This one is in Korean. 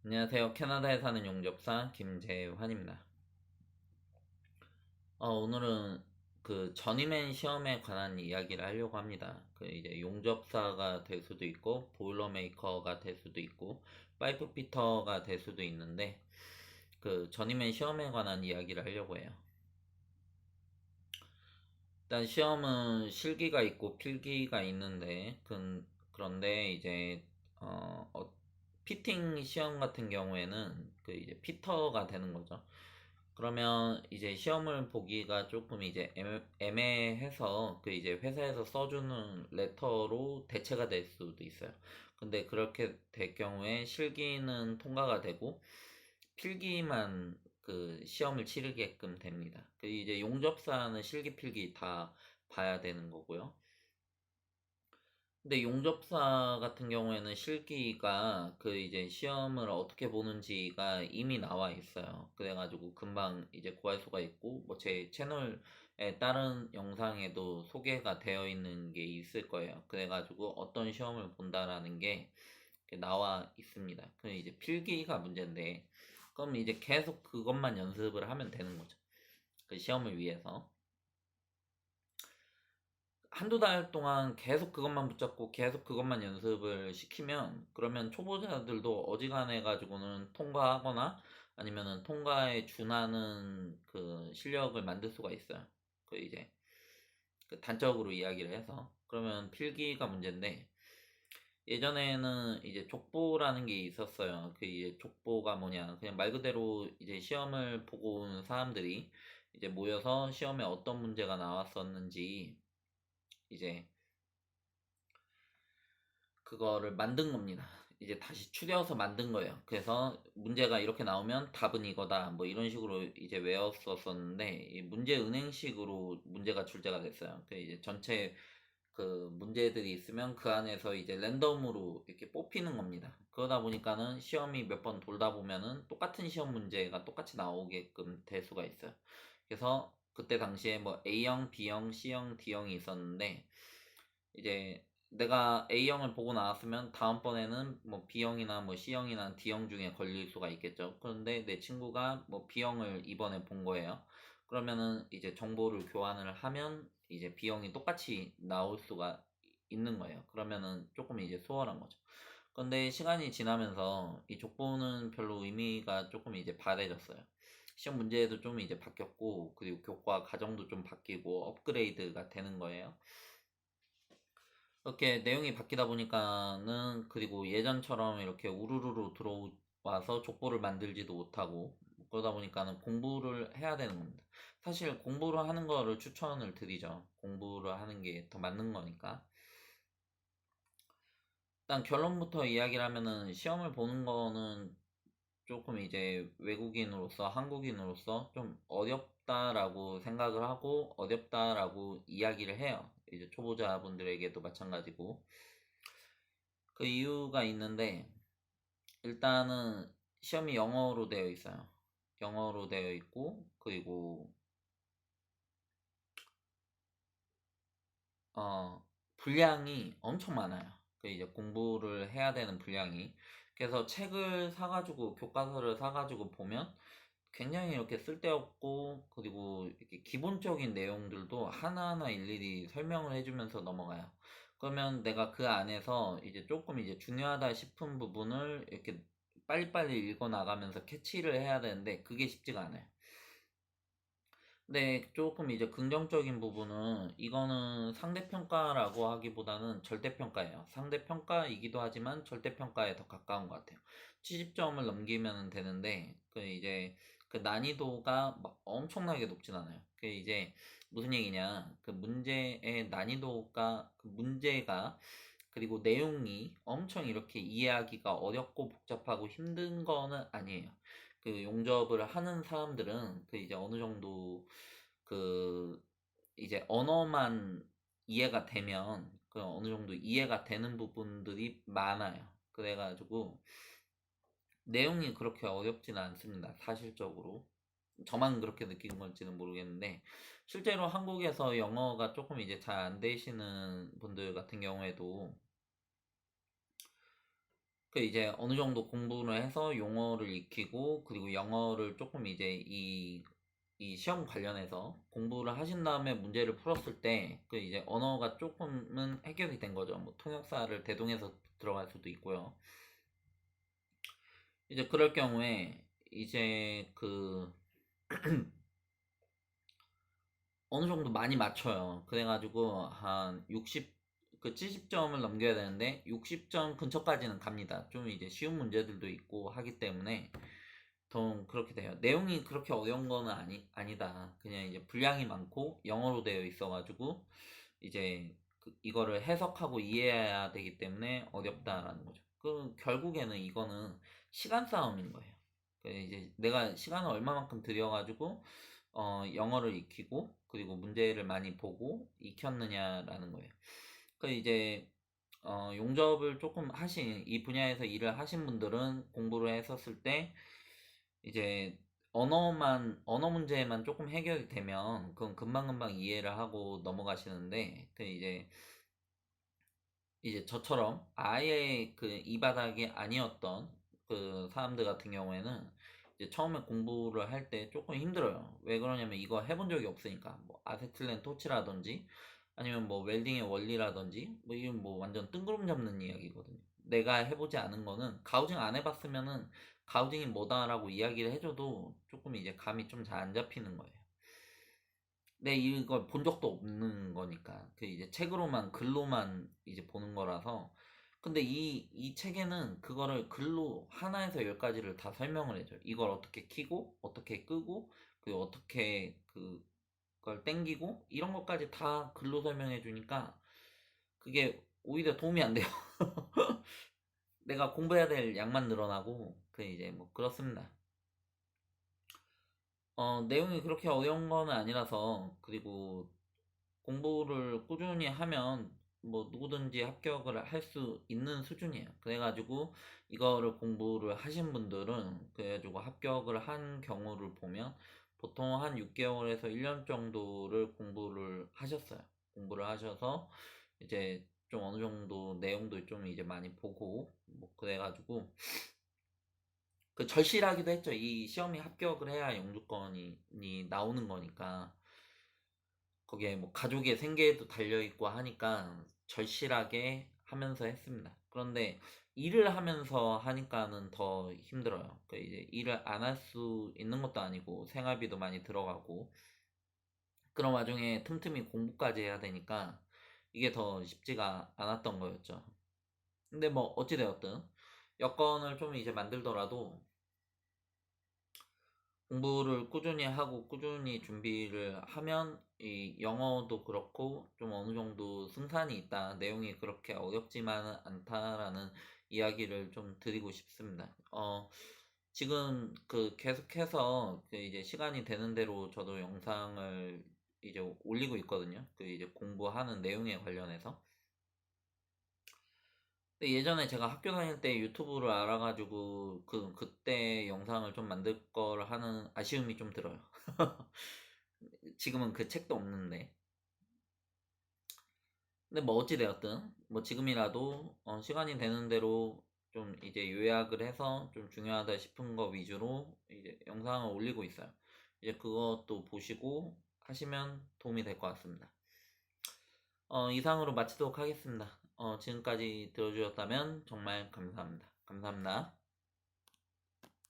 안녕하세요. 캐나다에 사는 용접사 김재환입니다. 오늘은 그 저니맨 시험에 관한 이야기를 하려고 합니다. 그 이제 용접사가 될 수도 있고, 보일러 메이커가 될 수도 있고, 파이프 피터가 될 수도 있는데, 그 저니맨 시험에 관한 이야기를 하려고 해요. 일단 시험은 실기가 있고 필기가 있는데, 그런데 이제, 어, 어, 피팅 시험 같은 경우에는 그 이제 피터가 되는 거죠. 그러면 이제 시험을 보기가 조금 이제 애매해서 그 이제 회사에서 써주는 레터로 대체가 될 수도 있어요. 근데 그렇게 될 경우에 실기는 통과가 되고 필기만 그 시험을 치르게끔 됩니다. 그 이제 용접사는 실기 필기 다 봐야 되는 거고요. 근데 용접사 같은 경우에는 실기가 그 이제 시험을 어떻게 보는지가 이미 나와 있어요. 그래가지고 금방 이제 구할 수가 있고, 뭐 제 채널에 다른 영상에도 소개가 되어 있는 게 있을 거예요. 그래가지고 어떤 시험을 본다라는 게 나와 있습니다. 그 이제 필기가 문제인데, 그럼 이제 계속 그것만 연습을 하면 되는 거죠. 그 시험을 위해서. 한두 달 동안 계속 그것만 붙잡고 계속 그것만 연습을 시키면 그러면 초보자들도 어지간해 가지고는 통과하거나 아니면은 통과에 준하는 그 실력을 만들 수가 있어요. 그 이제 그 단적으로 이야기를 해서 그러면 필기가 문제인데 예전에는 이제 족보라는 게 있었어요. 그 이제 족보가 뭐냐 그냥 말 그대로 이제 시험을 보고 온 사람들이 이제 모여서 시험에 어떤 문제가 나왔었는지 이제 그거를 만든 겁니다. 이제 다시 추려서 만든 거예요. 그래서 문제가 이렇게 나오면 답은 이거다. 뭐 이런 식으로 이제 외웠었었는데 이 문제 은행식으로 문제가 출제가 됐어요. 그 이제 전체 그 문제들이 있으면 그 안에서 이제 랜덤으로 이렇게 뽑히는 겁니다. 그러다 보니까는 시험이 몇 번 돌다 보면은 똑같은 시험 문제가 똑같이 나오게끔 될 수가 있어요. 그래서 그때 당시에 뭐 A형, B형, C형, D형이 있었는데 이제 내가 A형을 보고 나왔으면 다음번에는 뭐 B형이나 뭐 C형이나 D형 중에 걸릴 수가 있겠죠. 그런데 내 친구가 뭐 B형을 이번에 본 거예요. 그러면은 이제 정보를 교환을 하면 이제 B형이 똑같이 나올 수가 있는 거예요. 그러면은 조금 이제 수월한 거죠. 그런데 시간이 지나면서 이 족보는 별로 의미가 조금 이제 바래졌어요. 시험 문제도 좀 이제 바뀌었고, 그리고 교과 과정도 좀 바뀌고 업그레이드가 되는 거예요. 이렇게 내용이 바뀌다 보니까는 그리고 예전처럼 이렇게 우르르르 들어와서 족보를 만들지도 못하고 그러다 보니까는 공부를 해야 되는 겁니다. 사실 공부를 하는 거를 추천을 드리죠. 공부를 하는 게 더 맞는 거니까. 일단 결론부터 이야기를 하면은 시험을 보는 거는 조금 이제 외국인으로서 한국인으로서 좀 어렵다라고 생각을 하고 어렵다라고 이야기를 해요. 이제 초보자분들에게도 마찬가지고. 그 이유가 있는데 일단은 시험이 영어로 되어 있어요. 영어로 되어 있고 그리고 어 분량이 엄청 많아요. 그 이제 공부를 해야 되는 분량이 그래서 책을 사가지고 교과서를 사가지고 보면 굉장히 이렇게 쓸데없고 그리고 이렇게 기본적인 내용들도 하나하나 일일이 설명을 해주면서 넘어가요. 그러면 내가 그 안에서 이제 조금 이제 중요하다 싶은 부분을 이렇게 빨리빨리 읽어 나가면서 캐치를 해야 되는데 그게 쉽지가 않아요. 근데 조금 이제 긍정적인 부분은 이거는 상대평가라고 하기보다는 절대평가예요. 상대평가이기도 하지만 절대평가에 더 가까운 것 같아요. 70점을 넘기면 되는데 그 이제 그 난이도가 막 엄청나게 높진 않아요. 그 이제 무슨 얘기냐? 그 문제의 난이도가 그 문제가 그리고 내용이 엄청 이렇게 이해하기가 어렵고 복잡하고 힘든 거는 아니에요. 그 용접을 하는 사람들은 그 이제 어느 정도 그 이제 언어만 이해가 되면 그 어느 정도 이해가 되는 부분들이 많아요. 그래가지고 내용이 그렇게 어렵지는 않습니다. 사실적으로. 저만 그렇게 느끼는 건지는 모르겠는데 실제로 한국에서 영어가 조금 이제 잘 안 되시는 분들 같은 경우에도 그 이제 어느 정도 공부를 해서 용어를 익히고 그리고 영어를 조금 이제 이 시험 관련해서 공부를 하신 다음에 문제를 풀었을 때 그 이제 언어가 조금은 해결이 된 거죠. 뭐 통역사를 대동해서 들어갈 수도 있고요. 이제 그럴 경우에 이제 그 어느 정도 많이 맞춰요. 그래가지고 한 60, 그 70점을 넘겨야 되는데 60점 근처까지는 갑니다. 좀 이제 쉬운 문제들도 있고 하기 때문에 더 그렇게 돼요. 내용이 그렇게 어려운 거는 아니다. 그냥 이제 분량이 많고 영어로 되어 있어가지고 이제 이거를 해석하고 이해해야 되기 때문에 어렵다라는 거죠. 그 결국에는 이거는 시간 싸움인 거예요. 그 이제 내가 시간을 얼마만큼 들여가지고 영어를 익히고 그리고 문제를 많이 보고 익혔느냐라는 거예요. 그 이제 용접을 조금 하신 이 분야에서 일을 하신 분들은 공부를 했었을 때 이제 언어 문제만 조금 해결이 되면 그건 금방금방 이해를 하고 넘어가시는데 그 이제 저처럼 아예 그 이 바닥이 아니었던 그 사람들 같은 경우에는 이제 처음에 공부를 할 때 조금 힘들어요. 왜 그러냐면 이거 해본 적이 없으니까 뭐 아세틸렌 토치라든지 아니면 뭐 웰딩의 원리라든지 뭐 이건 뭐 완전 뜬구름 잡는 이야기거든요. 내가 해보지 않은 거는 가우징 안 해봤으면은 가우징이 뭐다라고 이야기를 해줘도 조금 이제 감이 좀 잘 안 잡히는 거예요. 네, 이걸 본 적도 없는 거니까. 그 이제 책으로만, 글로만 이제 보는 거라서. 근데 이 책에는 그거를 글로 하나에서 열까지를 다 설명을 해줘요. 이걸 어떻게 키고, 어떻게 끄고, 그리고 어떻게 그걸 땡기고, 이런 것까지 다 글로 설명해 주니까 그게 오히려 도움이 안 돼요. 내가 공부해야 될 양만 늘어나고, 그 이제 뭐 그렇습니다. 내용이 그렇게 어려운 거는 아니라서, 그리고 공부를 꾸준히 하면 뭐 누구든지 합격을 할 수 있는 수준이에요. 그래가지고 이거를 공부를 하신 분들은 그래가지고 합격을 한 경우를 보면 보통 한 6개월에서 1년 정도를 공부를 하셨어요. 공부를 하셔서 이제 좀 어느 정도 내용도 좀 이제 많이 보고 뭐 그래가지고 그 절실하기도 했죠. 이 시험이 합격을 해야 영주권이 나오는 거니까. 거기에 뭐 가족의 생계도 달려있고 하니까 절실하게 하면서 했습니다. 그런데 일을 하면서 하니까는 더 힘들어요. 그 이제 일을 안 할 수 있는 것도 아니고 생활비도 많이 들어가고 그런 와중에 틈틈이 공부까지 해야 되니까 이게 더 쉽지가 않았던 거였죠. 근데 뭐 어찌되었든 여건을 좀 이제 만들더라도 공부를 꾸준히 하고 꾸준히 준비를 하면 이 영어도 그렇고 좀 어느 정도 승산이 있다. 내용이 그렇게 어렵지만은 않다라는 이야기를 좀 드리고 싶습니다. 지금 그 계속해서 그 이제 시간이 되는 대로 저도 영상을 이제 올리고 있거든요. 그 이제 공부하는 내용에 관련해서. 근데 예전에 제가 학교 다닐 때 유튜브를 알아가지고 그때 영상을 좀 만들 걸 하는 아쉬움이 좀 들어요. 지금은 그 책도 없는데. 근데 뭐 어찌 되었든 뭐 지금이라도 시간이 되는 대로 좀 이제 요약을 해서 좀 중요하다 싶은 거 위주로 이제 영상을 올리고 있어요. 이제 그것도 보시고 하시면 도움이 될 것 같습니다. 이상으로 마치도록 하겠습니다. 지금까지 들어주셨다면 정말 감사합니다. 감사합니다.